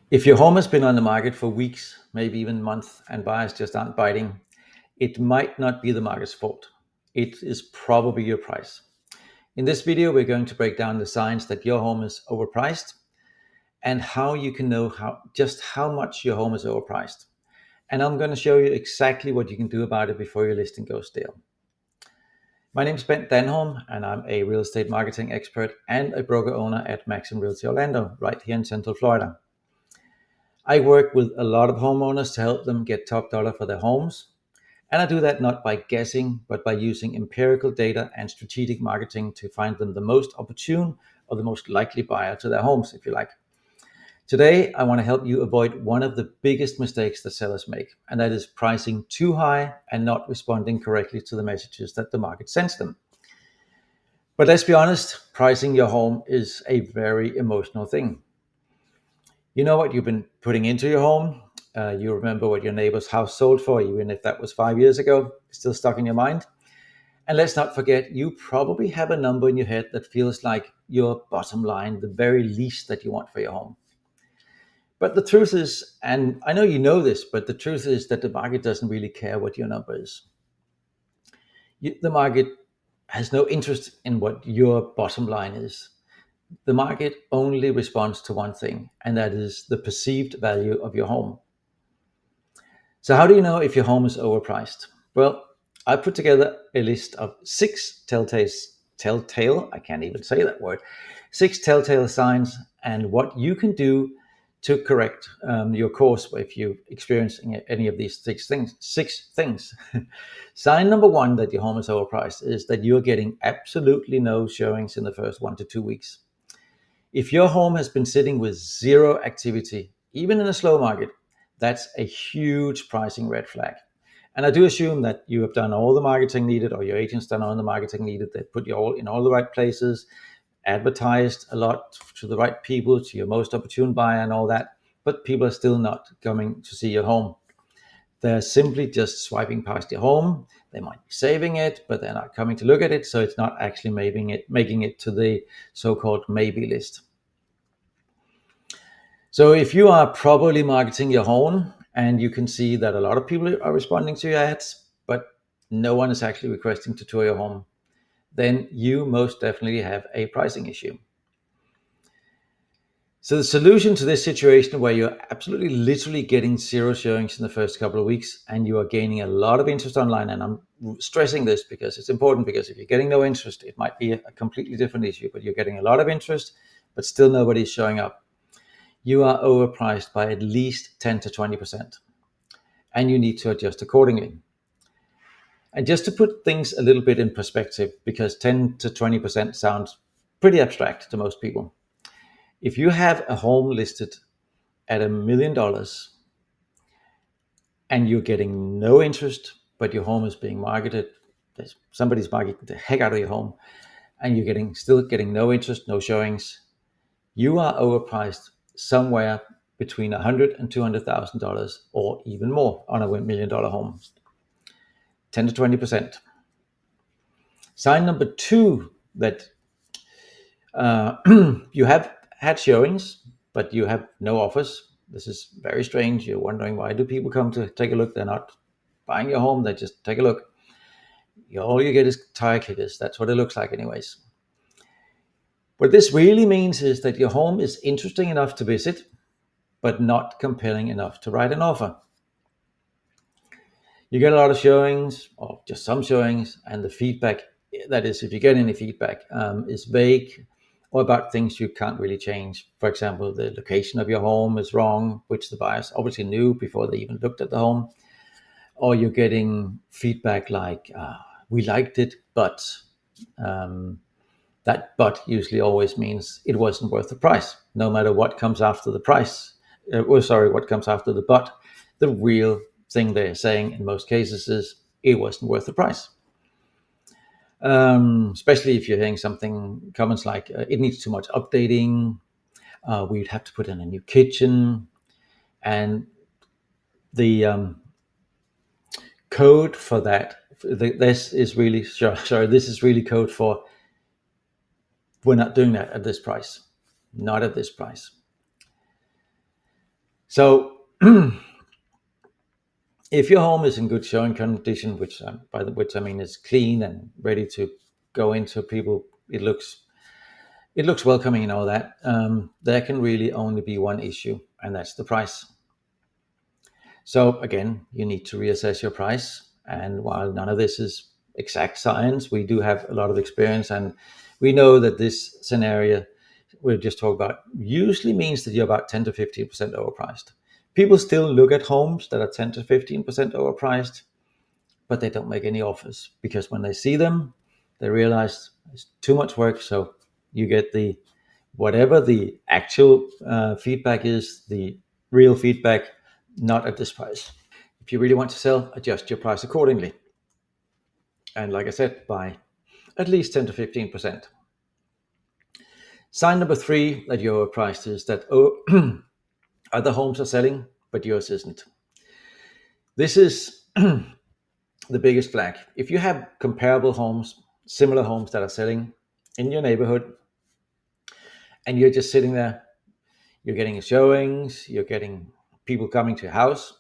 If your home has been on the market for weeks, maybe even months, and buyers just aren't biting, it might not be the market's fault. It is probably your price. In this video, we're going to break down the signs that your home is overpriced and how you can know just how much your home is overpriced. And I'm going to show you exactly what you can do about it before your listing goes stale. My name is Bent Danholm, and I'm a real estate marketing expert and a broker owner at Maxim Realty Orlando, right here in Central Florida. I work with a lot of homeowners to help them get top dollar for their homes. And I do that not by guessing, but by using empirical data and strategic marketing to find them the most opportune or the most likely buyer to their homes, if you like. Today, I want to help you avoid one of the biggest mistakes that sellers make, and that is pricing too high and not responding correctly to the messages that the market sends them. But let's be honest, pricing your home is a very emotional thing. You know what you've been putting into your home. You remember what your neighbor's house sold for, even if that was 5 years ago, still stuck in your mind. And let's not forget, you probably have a number in your head that feels like your bottom line, the very least that you want for your home. But the truth is, and I know you know this, but the truth is that the market doesn't really care what your number is. The market has no interest in what your bottom line is. The market only responds to one thing, and that is the perceived value of your home. So, how do you know if your home is overpriced? Well, I put together a list of I can't even say that word, 6 telltale signs and what you can do to correct your course if you're experiencing any of these 6 things. 6 things. Sign number one that your home is overpriced is that you're getting absolutely no showings in the first 1 to 2 weeks. If your home has been sitting with zero activity, even in a slow market, that's a huge pricing red flag. And I do assume that you have done all the marketing needed, or your agent's done all the marketing needed. They put you all in all the right places, advertised a lot to the right people, to your most opportune buyer and all that. But people are still not coming to see your home. They're simply just swiping past your home. They might be saving it, but they're not coming to look at it. So it's not actually making it to the so-called maybe list. So if you are properly marketing your home and you can see that a lot of people are responding to your ads, but no one is actually requesting to tour your home, then you most definitely have a pricing issue. So the solution to this situation where you're absolutely literally getting zero showings in the first couple of weeks and you are gaining a lot of interest online, and I'm stressing this because it's important, because if you're getting no interest, it might be a completely different issue, but you're getting a lot of interest, but still nobody's showing up. You are overpriced by at least 10 to 20%, and you need to adjust accordingly. And just to put things a little bit in perspective, because 10 to 20% sounds pretty abstract to most people. If you have a home listed at $1 million and you're getting no interest, but your home is being marketed, somebody's marketing the heck out of your home, and you're still getting no interest, no showings, you are overpriced somewhere between $100,000 and $200,000 or even more on a $1 million home. 10 to 20%. Sign number two that you have had showings, but you have no offers. This is very strange. You're wondering, why do people come to take a look? They're not buying your home, they just take a look. All you get is tire kickers. That's what it looks like anyways. What this really means is that your home is interesting enough to visit, but not compelling enough to write an offer. You get a lot of showings, or just some showings, and the feedback, that is, if you get any feedback, is vague or about things you can't really change. For example, the location of your home is wrong, which the buyers obviously knew before they even looked at the home. Or you're getting feedback like, we liked it, but that but usually always means it wasn't worth the price, no matter what comes after the price. What comes after the but. The real thing they're saying in most cases is it wasn't worth the price. Especially if you're hearing comments like, it needs too much updating, we'd have to put in a new kitchen, and the code for that, this is really code for, we're not doing that at this price, not at this price. So if your home is in good showing condition, which which I mean is clean and ready to go into people, it looks welcoming and all that. There can really only be one issue, and that's the price. So again, you need to reassess your price. And while none of this is exact science, we do have a lot of experience, and we know that this scenario we'll just talk about usually means that you're about 10 to 15% overpriced. People still look at homes that are 10 to 15% overpriced, but they don't make any offers because when they see them, they realize it's too much work. So you get the whatever the actual feedback is, the real feedback, not at this price. If you really want to sell, adjust your price accordingly. And like I said, by at least 10 to 15%. Sign number three that you're overpriced is that other homes are selling, but yours isn't. This is the biggest flag. If you have comparable homes, similar homes that are selling in your neighborhood, and you're just sitting there, you're getting showings, you're getting people coming to your house,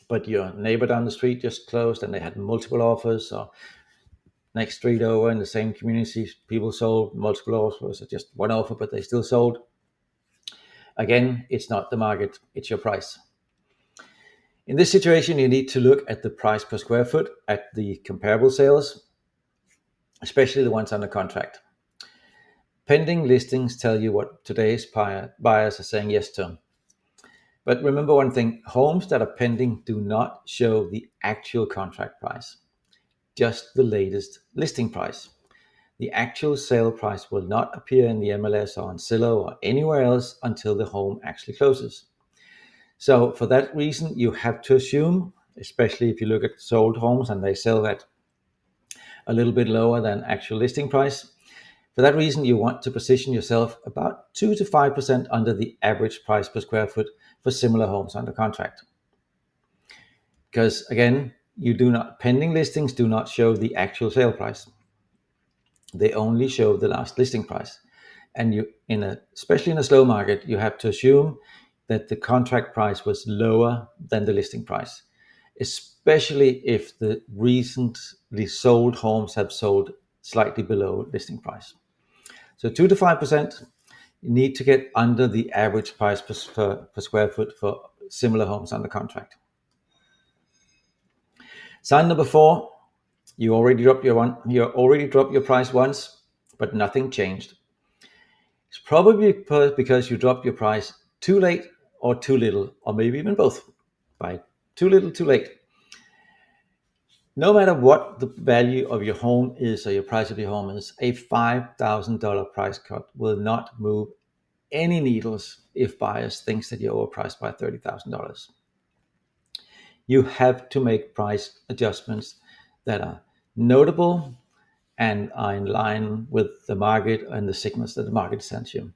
but your neighbor down the street just closed and they had multiple offers, or next street over in the same community, people sold multiple offers, or just one offer, but they still sold. Again, it's not the market, it's your price. In this situation, you need to look at the price per square foot at the comparable sales, especially the ones under contract. Pending listings tell you what today's buyers are saying yes to. But remember one thing, homes that are pending do not show the actual contract price, just the latest listing price. The actual sale price will not appear in the MLS or on Zillow or anywhere else until the home actually closes. So for that reason, you have to assume, especially if you look at sold homes and they sell at a little bit lower than actual listing price. For that reason, you want to position yourself about 2 to 5% under the average price per square foot for similar homes under contract. Because again, pending listings do not show the actual sale price. They only show the last listing price. And especially in a slow market, you have to assume that the contract price was lower than the listing price, especially if the recently sold homes have sold slightly below listing price. So 2 to 5%, you need to get under the average price per square foot for similar homes under contract. Sign number four, you already dropped your price once, but nothing changed. It's probably because you dropped your price too late or too little, or maybe even both. By too little, too late. No matter what the value of your home is or your price of your home is, a $5,000 price cut will not move any needles if buyers thinks that you're overpriced by $30,000. You have to make price adjustments that are notable and are in line with the market and the signals that the market sends you.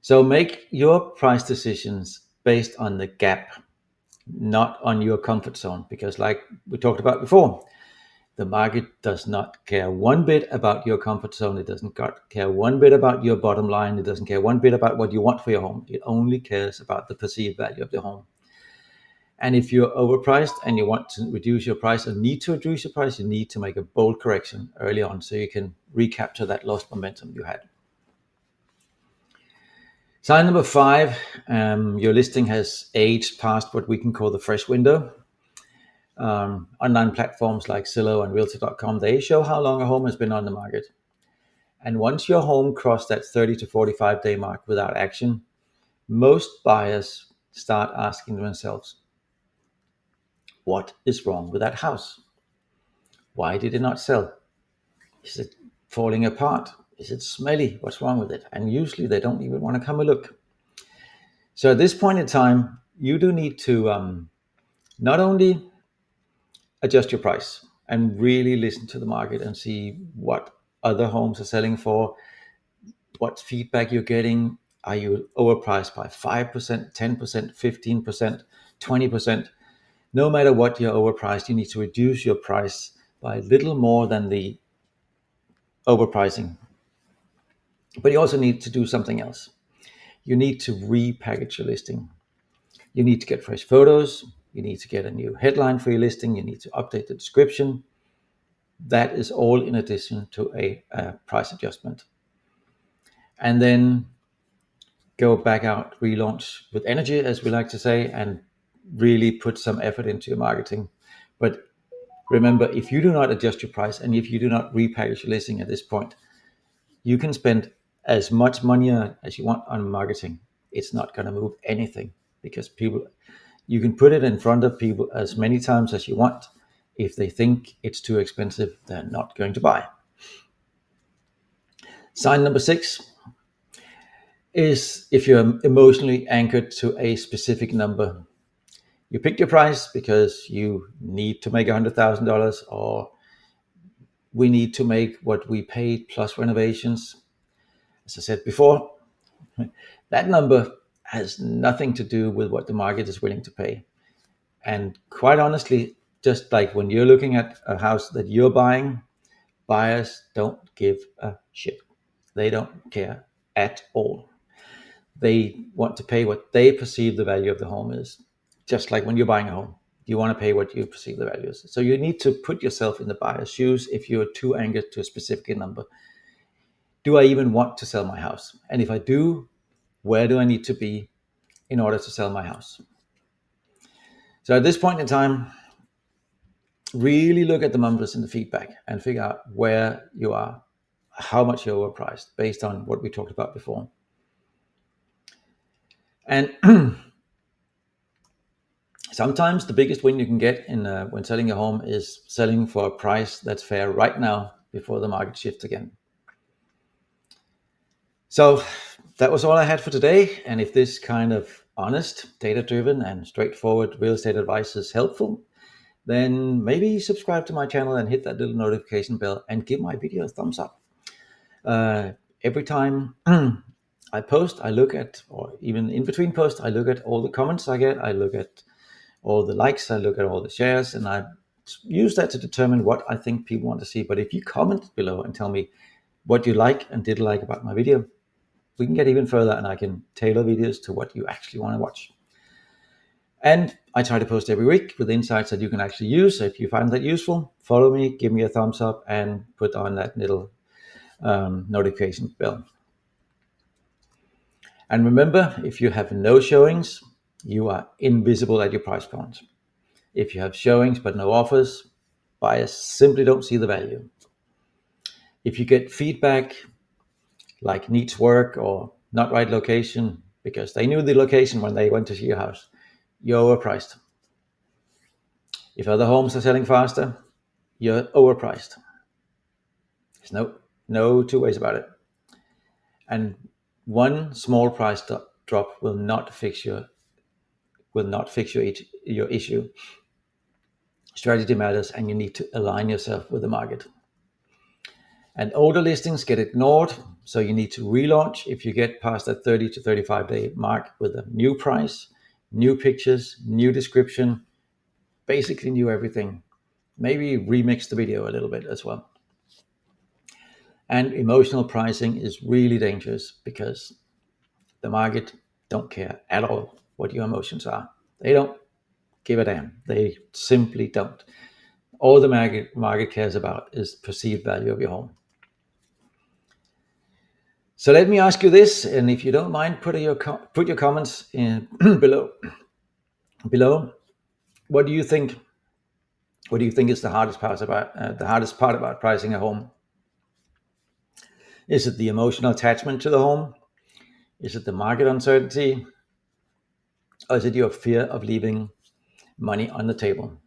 So make your price decisions based on the gap, not on your comfort zone, because like we talked about before, the market does not care one bit about your comfort zone. It doesn't care one bit about your bottom line. It doesn't care one bit about what you want for your home. It only cares about the perceived value of the home. And if you're overpriced and you want to reduce your price or need to reduce your price, you need to make a bold correction early on so you can recapture that lost momentum you had. Sign number five, your listing has aged past what we can call the fresh window. Online platforms like Zillow and Realtor.com, they show how long a home has been on the market. And once your home crossed that 30 to 45 day mark without action, most buyers start asking themselves, what is wrong with that house? Why did it not sell? Is it falling apart? Is it smelly? What's wrong with it? And usually they don't even want to come and look. So at this point in time, you do need to not only adjust your price and really listen to the market and see what other homes are selling for, what feedback you're getting. Are you overpriced by 5%, 10%, 15%, 20%? No matter what you're overpriced, you need to reduce your price by a little more than the overpricing. But you also need to do something else. You need to repackage your listing. You need to get fresh photos. You need to get a new headline for your listing. You need to update the description. That is all in addition to a price adjustment. And then go back out, relaunch with energy, as we like to say, and really put some effort into your marketing. But remember, if you do not adjust your price and if you do not repackage your listing at this point, you can spend as much money as you want on marketing. It's not going to move anything, because you can put it in front of people as many times as you want. If they think it's too expensive, they're not going to buy. Sign number 6 is if you're emotionally anchored to a specific number. You picked your price because you need to make $100,000, or we need to make what we paid plus renovations. As I said before, that number has nothing to do with what the market is willing to pay. And quite honestly, just like when you're looking at a house that you're buying, buyers don't give a shit. They don't care at all. They want to pay what they perceive the value of the home is. Just like when you're buying a home, you want to pay what you perceive the value is. So you need to put yourself in the buyer's shoes. If you're too anchored to a specific number, do I even want to sell my house? And if I do, where do I need to be in order to sell my house? So at this point in time, really look at the numbers and the feedback and figure out where you are, how much you're overpriced based on what we talked about before. And sometimes the biggest win you can get in when selling a home is selling for a price that's fair right now before the market shifts again. So that was all I had for today. And if this kind of honest, data-driven, and straightforward real estate advice is helpful, then maybe subscribe to my channel and hit that little notification bell and give my video a thumbs up. Every time I post, I look at, or even in between posts, I look at all the comments I get. I look at all the likes, I look at all the shares, and I use that to determine what I think people want to see. But if you comment below and tell me what you like and didn't like about my video, we can get even further and I can tailor videos to what you actually want to watch. And I try to post every week with insights that you can actually use. So if you find that useful, follow me, give me a thumbs up, and put on that little notification bell. And remember, if you have no showings, you are invisible at your price point. If you have showings but no offers, buyers simply don't see the value. If you get feedback like needs work or not right location because they knew the location when they went to see your house, you're overpriced. If other homes are selling faster, you're overpriced. There's no two ways about it. And one small price drop will not fix your issue. Strategy matters, and you need to align yourself with the market. And older listings get ignored, so you need to relaunch if you get past that 30 to 35 day mark with a new price, new pictures, new description, basically new everything. Maybe remix the video a little bit as well. And emotional pricing is really dangerous because the market don't care at all what your emotions are. They don't give a damn. They simply don't. All the market cares about is perceived value of your home. So let me ask you this, and if you don't mind, put your comments in below. What do you think? What do you think is the hardest part about pricing a home? Is it the emotional attachment to the home? Is it the market uncertainty? Or is it your fear of leaving money on the table?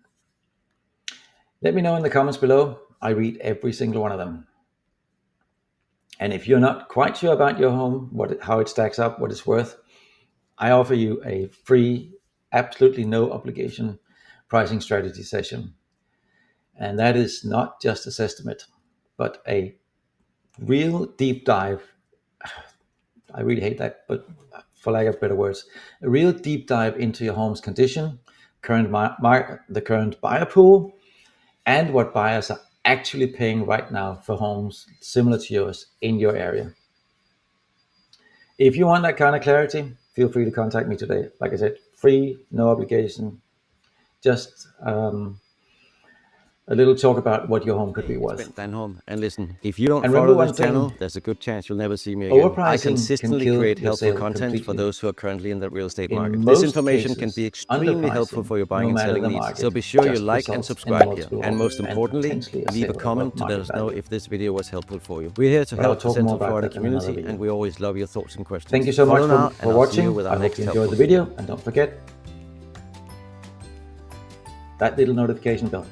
Let me know in the comments below. I read every single one of them. And if you're not quite sure about your home, how it stacks up, what it's worth, I offer you a free, absolutely no obligation pricing strategy session. And that is not just a estimate, but a real deep dive. I really hate that, but for lack of better words, a real deep dive into your home's condition, the current buyer pool, and what buyers are actually paying right now for homes similar to yours in your area. If you want that kind of clarity, feel free to contact me today. Like I said, free, no obligation, just a little talk about what your home could be worth. It's Ben Danholm, and listen, if you don't And remember follow one this thing, channel, there's a good chance you'll never see me again. I overpricing can consistently kill create your helpful sale content for completely. those who are currently in the real estate In market. This most information can cases, be extremely helpful underpricing, for your buying no and matter selling the needs. market, So be sure you just like and results in subscribe here. multiple And most offers and importantly, potentially a leave a sale comment above to let market us know value. if this video was helpful for you. We're here to But I'll help the talk more Central about Florida that in another community, video. and we always love your thoughts and questions. Thank you so Follow much now, and for I'll see you watching. with our I hope next you helpful enjoyed the video, video. and don't forget that little notification bell.